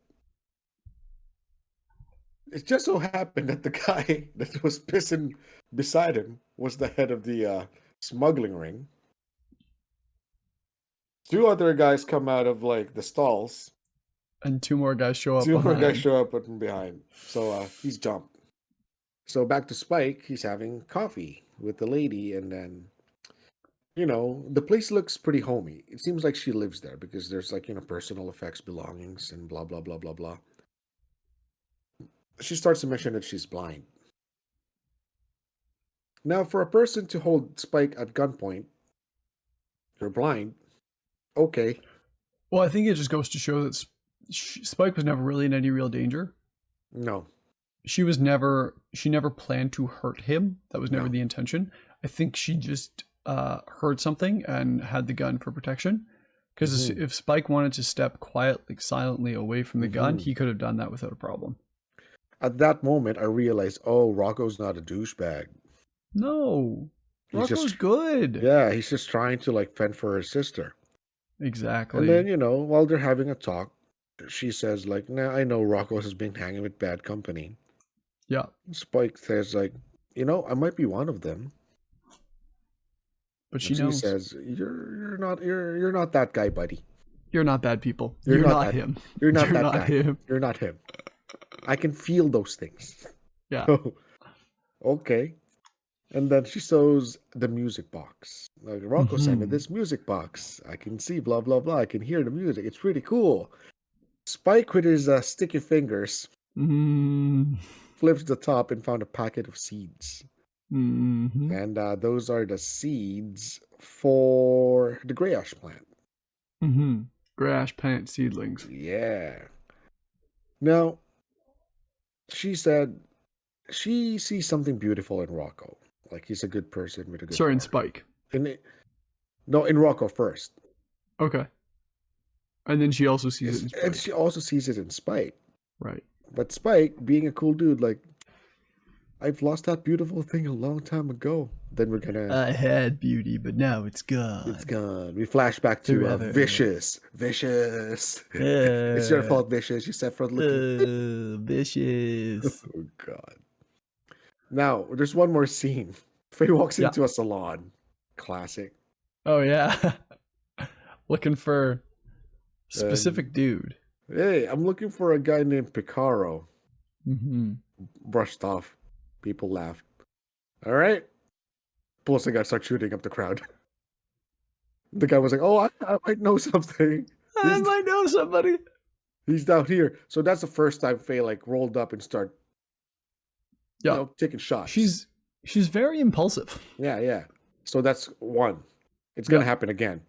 It just so happened that the guy that was pissing beside him was the head of the smuggling ring. Two other guys come out of like the stalls. And two more guys show up Two more guys behind. show up from behind. So he's jumped. So back to Spike, he's having coffee with the lady, and then the place looks pretty homey. It seems like she lives there because there's like personal effects, belongings, and blah blah blah blah blah. She starts to mention that she's blind. Now, for a person to hold Spike at gunpoint, you're blind. Okay. Well, I think it just goes to show that Spike was never really in any real danger. No. She never planned to hurt him. That was never No. the intention. I think she just heard something and had the gun for protection. Because if Spike wanted to step quietly, silently away from the gun, he could have done that without a problem. At that moment, I realized, oh, Rocco's not a douchebag. No, He's Rocco's just, good. yeah, he's just trying to like fend for his sister. And then, Exactly. while they're having a talk, she says, like, nah, I know Rocco has been hanging with bad company. Yeah. Spike says, like, I might be one of them. But And she she knows. says, you're not that guy, buddy. You're not bad people. You're You're not not that him. you're not You're that not guy. him. You're not him. I can feel those things. Yeah. Okay. And then she shows the music box. Like, Rocco sent me Mm-hmm. this music box. I can see blah blah blah. I can hear the music. It's pretty cool. Spike with his sticky fingers Mm-hmm. flips the top and found a packet of seeds. Mm-hmm. And those are the seeds for the gray ash plant. Mm-hmm. Grass plant seedlings. Yeah. Now, she said she sees something beautiful in Rocco. Like, he's a good person with a good Sorry, in heart. Spike. No, in Rocco first. Okay. And then she also sees it in And Spike. she also sees it in Spike. Right. But Spike, being a cool dude, like, I've lost that beautiful thing a long time ago. Then we're gonna. I had beauty, but now it's gone. It's gone. We flash back to Forever. Vicious. Vicious. It's your fault, Vicious. You said front looking. Vicious. Oh, God. Now, there's one more scene. Faye walks Yeah. into a salon. Classic. Oh, yeah. Looking for specific dude. Hey, I'm looking for a guy named Picaro. Mm-hmm. Brushed off. People laughed. All right. Pulls the guy, starts shooting up the crowd. The guy was like, oh, I might know something. I might know somebody. He's down here. So that's the first time Faye like rolled up and started, taking shots. She's very impulsive. Yeah. So that's one. It's gonna happen again.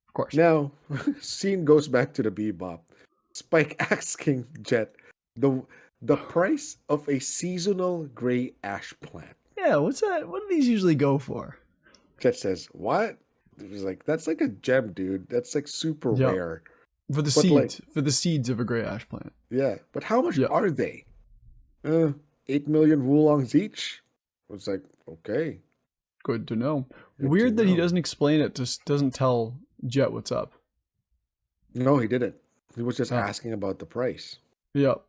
Of course. Now, scene goes back to the Bebop. Spike asking Jet the price of a seasonal gray ash plant. Yeah, what's that? What do these usually go for? Jet says, "What?" He's like, "That's like a gem, dude. That's like super rare." For the seeds of a gray ash plant. Yeah, but how much are they? 8 million wulongs each. I was like, okay. Good to know. Weird that he doesn't explain it, just doesn't tell Jet what's up. No, he didn't. He was just asking about the price. Yep.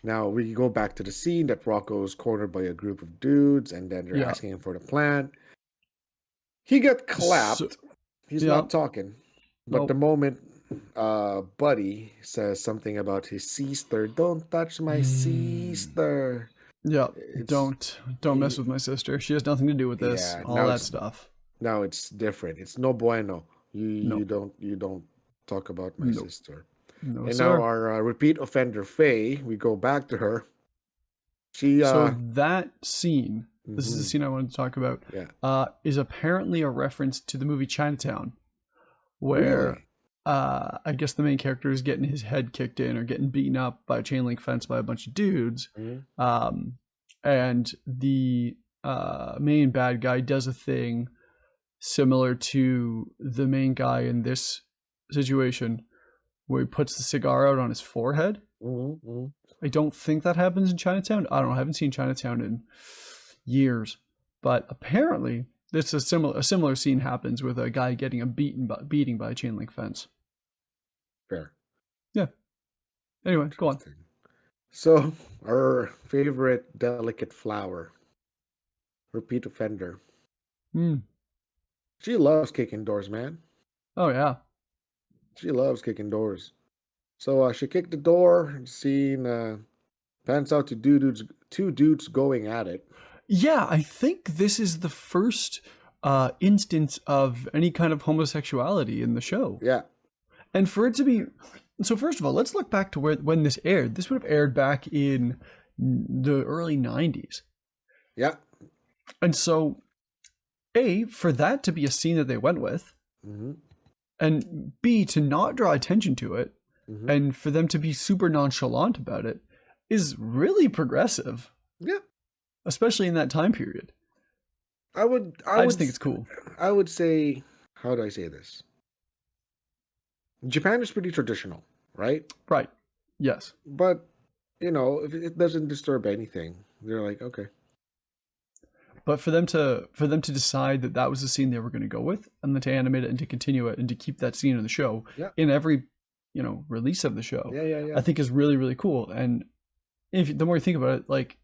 Now we go back to the scene that Rocco's cornered by a group of dudes, and then they're asking him for the plant. He got clapped. He's not talking. But the moment Buddy says something about his sister, don't touch my sister. Yeah, don't mess with my sister. She has nothing to do with this. Yeah, all that stuff. Now it's different. It's no bueno. You don't talk about my sister. No, and sir. now our repeat offender Faye, we go back to her. So that scene, this is the scene I wanted to talk about. Yeah. Is apparently a reference to the movie Chinatown, where I guess the main character is getting his head kicked in or getting beaten up by a chain link fence by a bunch of dudes. And the main bad guy does a thing similar to the main guy in this situation, where he puts the cigar out on his forehead. I don't think that happens in Chinatown. I don't know. I haven't seen Chinatown in years, but apparently this is a similar scene happens with a guy getting a beating by a chain link fence. Fair. Yeah. Anyway, go on. So our favorite delicate flower, repeat offender. She loves kicking doors, man. Oh yeah. She loves kicking doors. So she kicked the door. Scene pans out to two dudes going at it. Yeah, I think this is the first instance of any kind of homosexuality in the show. Yeah. And for it to be... So first of all, let's look back to when this aired. This would have aired back in the early 90s. Yeah. And so, A, for that to be a scene that they went with, and B, to not draw attention to it, and for them to be super nonchalant about it, is really progressive. Yeah. Especially in that time period. I just think it's cool. I would say, how do I say this? Japan is pretty traditional, right? Right. Yes. But if it doesn't disturb anything, they're like, okay, But for them to decide that that was the scene they were going to go with, and then to animate it and to continue it and to keep that scene in the show yeah, in every release of the show, yeah, yeah, yeah, I think is really really cool. And if the more you think about it, like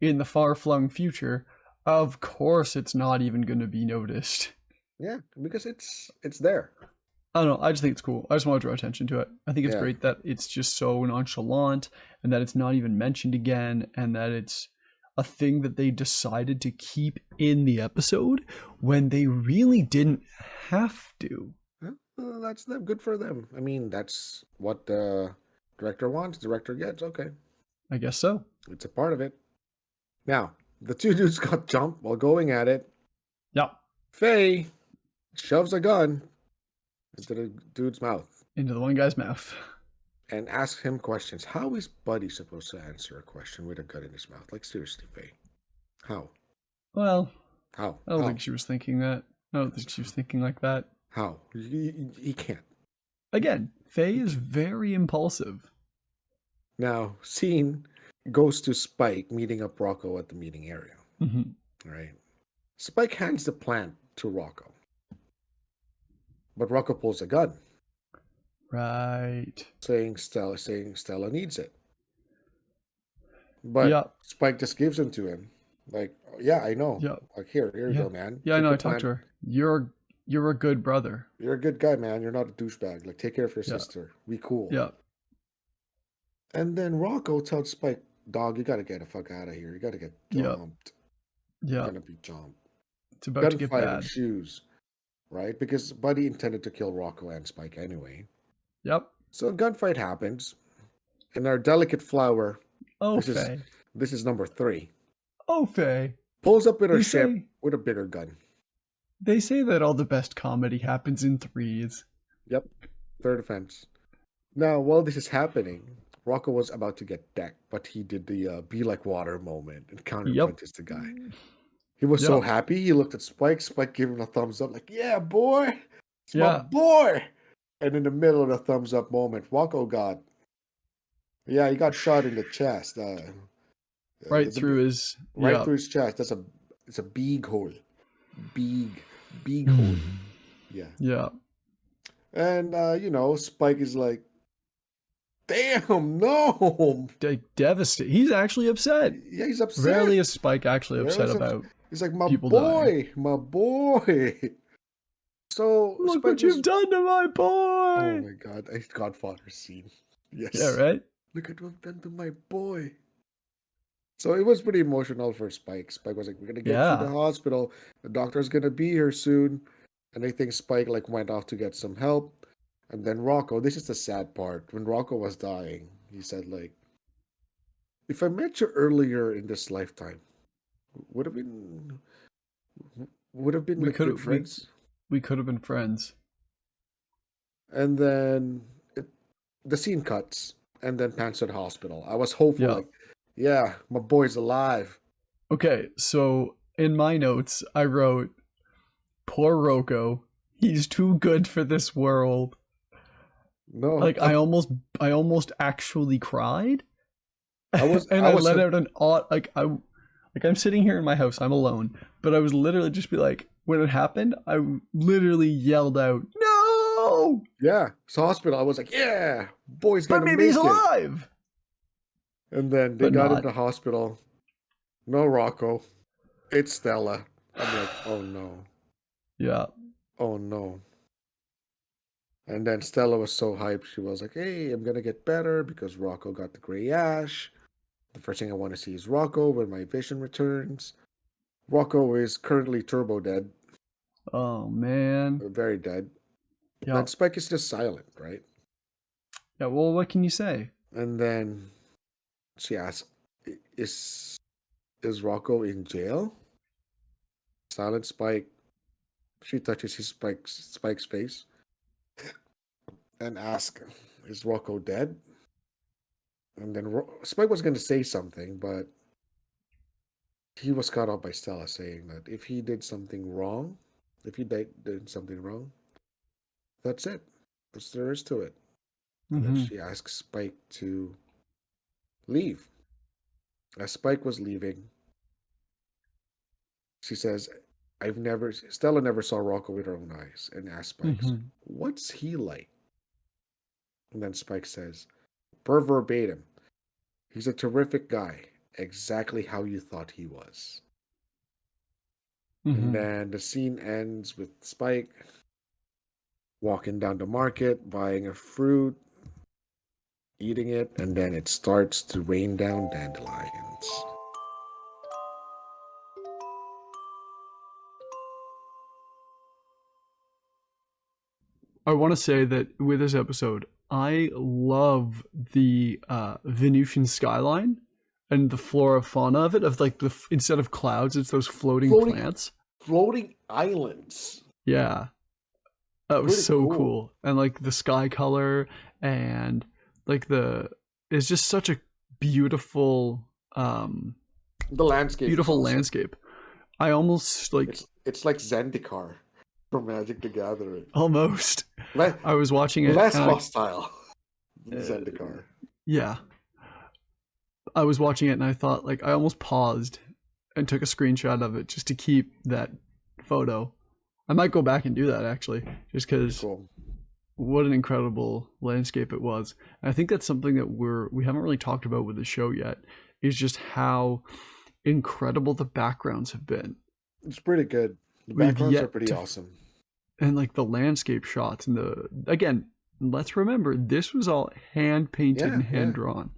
in the far flung future, of course it's not even going to be noticed. yeah, because it's there. I don't know. I just think it's cool. I just want to draw attention to it. I think it's Yeah, great that it's just so nonchalant and that it's not even mentioned again and that it's a thing that they decided to keep in the episode when they really didn't have to. well, that's them. Good for them. I mean, that's what the director wants. Director gets. Okay, I guess so. it's a part of it. Now, the two dudes got jumped while going at it. Yeah. Faye shoves a gun into the dude's mouth Into the one guy's mouth. and asks him questions. How is Buddy supposed to answer a question with a gun in his mouth? Like, seriously, Faye. How? Well, How? I don't How? think she was thinking that. I don't think she was thinking like that. How? He can't. Again, Faye is very impulsive. Now, scene goes to Spike meeting up Rocco at the meeting area. Mm-hmm. Right? Spike hands the plant to Rocco. But Rocco pulls a gun, Right. saying Stella needs it. But Yeah. Spike just gives them to him. Like, yeah, I know. Yeah. Like, here you Yeah. go, man. Yeah, I Take know. your I talked to plant. her. You're a good brother. You're a good guy, man. You're not a douchebag. Like, take care of your Yeah. sister. Be cool. Yeah. And then Rocco tells Spike, dog, you gotta get the fuck out of here. You gotta get Yeah. jumped. You're Yeah. gonna be jumped. It's about to get Gunfight bad. ensues, right? Because Buddy intended to kill Rocco and Spike anyway. Yep. So a gunfight happens, and our delicate flower, Oh, this is Faye. this is number 3, Oh, Faye. pulls up with her They ship say with a bigger gun. they say that all the best comedy happens in threes. Yep, third offense. Now, while this is happening, Rocco was about to get decked, but he did the be like water moment and counter Yep. punches the guy. He was so Yep. happy. He looked at Spike. Spike gave him a thumbs up, like, "Yeah, boy, it's my Yeah. boy." And in the middle of the thumbs up moment, Rocco he got shot in the chest. Right The through his. right Yeah. through his chest. It's a big hole, big hole. Yeah, Yeah. and Spike is like, "Damn, no!" Devastated. He's actually upset. Yeah, he's upset. Rarely is Spike actually upset Rarely about He's like, "My people dying. boy, my boy." So Look Spike what you've was. done to my Oh boy. my god, a Godfather scene. Yes. Yeah. Right. Look at what I've done to my boy. So it was pretty emotional for Spike. Spike was like, "We're gonna get you to the Yeah. hospital. The doctor's gonna be here soon." And I think Spike like went off to get some help. And then Rocco, this is the sad part. When Rocco was dying, he said like, "If I met you earlier in this lifetime, would have been We like could good have. friends." We could have been friends. And then the scene cuts and then pans to the hospital. I was hopeful, Yeah. like, yeah, my boy's alive. Okay. So in my notes, I wrote, "Poor Rocco. He's too good for this world." No, Like I almost actually cried. I was And I I was let out an odd I'm sitting here in my house, I'm alone, but I was literally just be like, when it happened, I literally yelled out, "No!" yeah. So hospital, I was like, yeah, boy's But gonna maybe he's make it. alive. And then they But got him not. to hospital. No Rocco, it's Stella. I'm like, oh no, Yeah. oh no. And then Stella was so hyped. She was like, hey, I'm gonna get better because Rocco got the gray ash. The first thing I want to see is Rocco when my vision returns. Rocco is currently turbo dead, Oh man. very dead. Yeah. Then Spike is just silent, right? Yeah, well, what can you say? And then she asks, "Is Rocco in jail?" Silent Spike. She touches Spike's face and asks, "Is Rocco dead?" And then Spike was going to say something, but he was cut off by Stella saying that if he did something wrong, if he did something wrong, that's it. That's there is to it. And then she asks Spike to leave. As Spike was leaving, she says, Stella never saw Rocco with her own eyes, and asks Spike, what's he like? And then Spike says, per verbatim, he's a terrific guy, exactly how you thought he was. And then the scene ends with Spike walking down the market, buying a fruit, eating it, and then it starts to rain down dandelions. I want to say that with this episode, I love the Venusian skyline and the flora fauna of it. Of like instead of clouds, it's those floating plants, floating islands. Yeah, that was so cool. And like the sky color and like it's just such a beautiful the landscape. Beautiful landscape. I almost like it's like Zendikar from Magic the Gathering. Almost. I was watching it. Less hostile than Zendikar. Yeah. I was watching it and I thought, like, I almost paused and took a screenshot of it just to keep that photo. I might go back and do that, actually, just because what an incredible landscape it was. And I think that's something that we haven't really talked about with the show yet, is just how incredible the backgrounds have been. It's pretty good. The backgrounds are pretty awesome. And like the landscape shots and again, let's remember, this was all hand painted and hand drawn,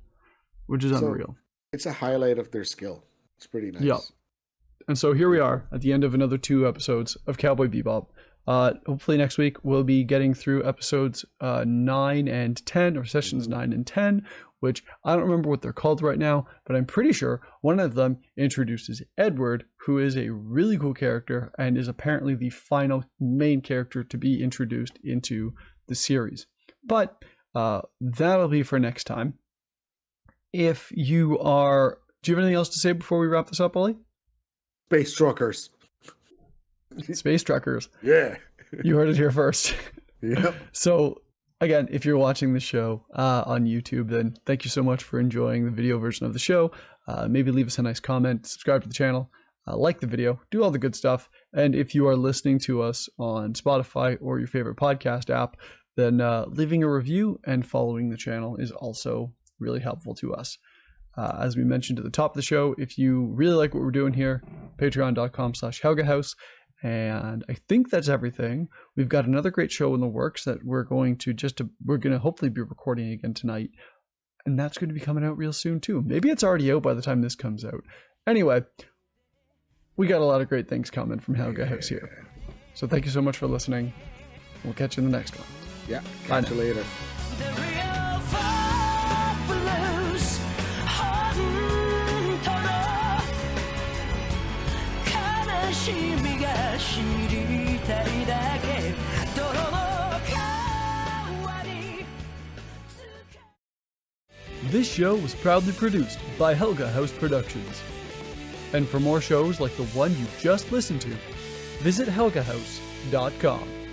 which is unreal. It's a highlight of their skill. It's pretty nice. Yep. And so here we are at the end of another 2 episodes of Cowboy Bebop. Hopefully next week we'll be getting through episodes 9 and 10, or sessions 9 and 10, which I don't remember what they're called right now, but I'm pretty sure one of them introduces Edward, who is a really cool character and is apparently the final main character to be introduced into the series. But that'll be for next time. Do you have anything else to say before we wrap this up, Ollie? Space truckers. Space truckers. Yeah. You heard it here first. Yep. So again, if you're watching the show on YouTube, then thank you so much for enjoying the video version of the show. Maybe leave us a nice comment, subscribe to the channel, like the video, do all the good stuff. And if you are listening to us on Spotify or your favorite podcast app, then leaving a review and following the channel is also really helpful to us. As we mentioned at the top of the show, if you really like what we're doing here, patreon.com/HelgaHouse. And I think that's everything. We've got another great show in the works that we're going to hopefully be recording again tonight. And that's going to be coming out real soon too. Maybe it's already out by the time this comes out. Anyway, we got a lot of great things coming from Helga House here. So thank you so much for listening. We'll catch you in the next one. Yeah, catch you later. This show was proudly produced by Helga House Productions. And for more shows like the one you just listened to, visit helgahouse.com.